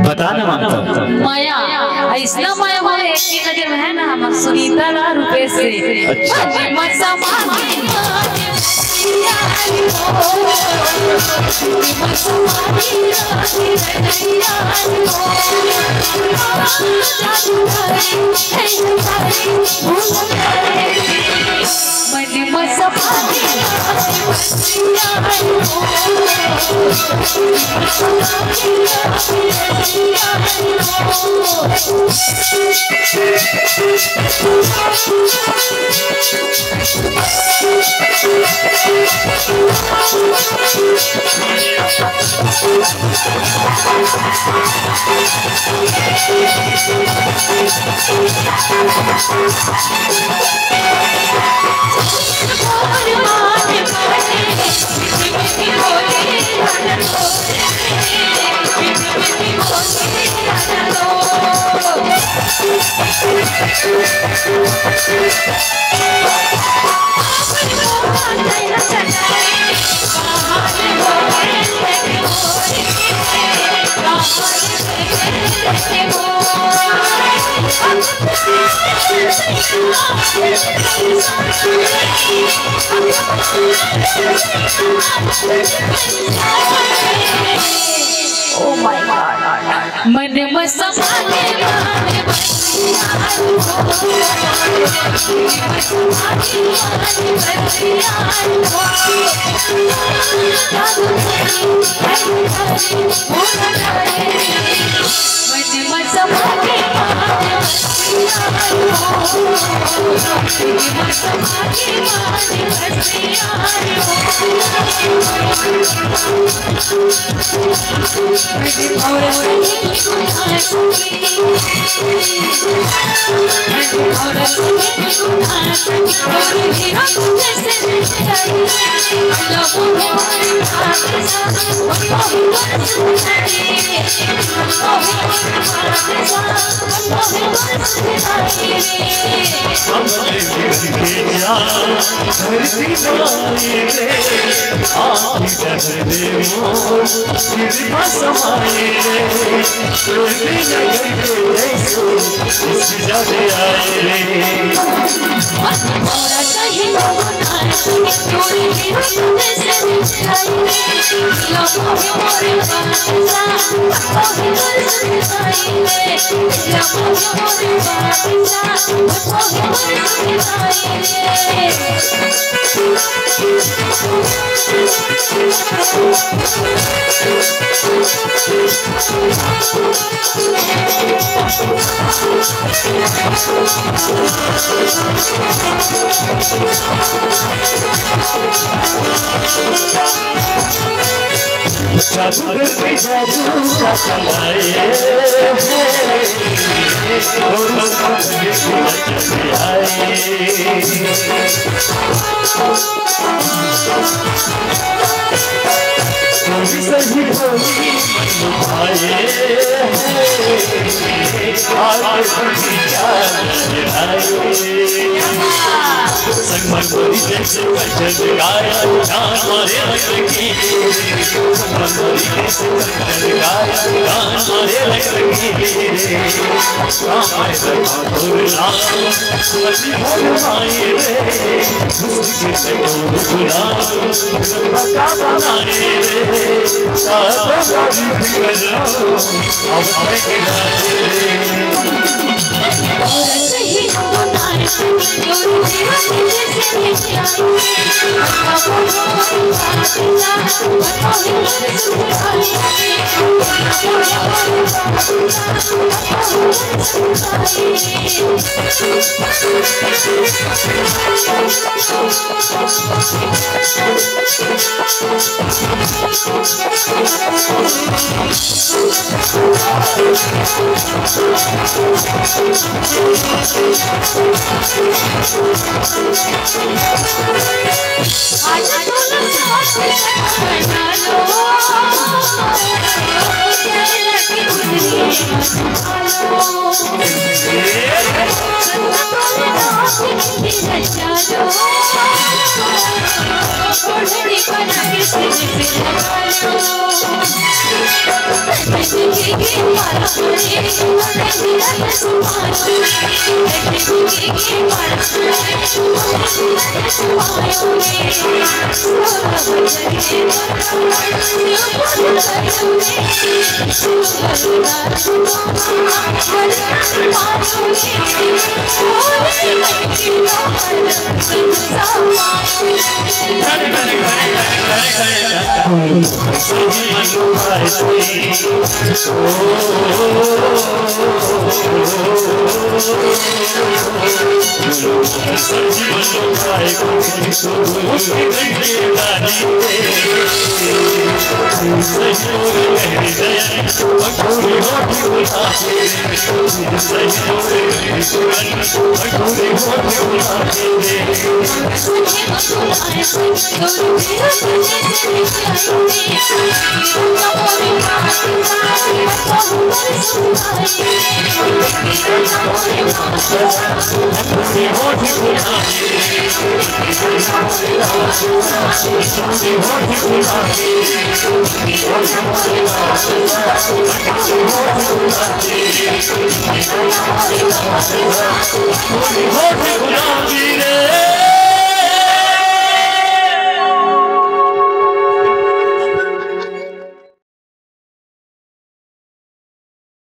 बताना माया ऐसा माया वाले एक नजर में है ना हम सुनीता ना रुपए से Oh my God! मन मसमाने माने समाये मोरा कहीं गुनाह तोरे मेरे तुझे से मिलाई लोगों के मोरे बादशाह कोई गुल सुनाई ले लोगों के मोरे बादशाह कोई गुल सुनाई ले जादूगर पे जादू का चलाए सही बोली संगमर बोली जैसे वचन गाया गान मारे लगी संगमर जैसे वचन गाया गान मारे लगी हमारे भगवान नाम सभी भगवान रे उसके से बुला बता बनाए रे सारा भी गजो अब के गाए और सही गुनाह तोरे मेरे तुझे से मिलाई लोगों के मोरे बादशाह कोई गुल सुनाई आज तूने साथ बना लो लगी गुजरी ओढ़नी बना के सिर पे लगा लो जिंदगी मारा मुझे दिया सुमारो जिंदगी मारा मुझे सुमारो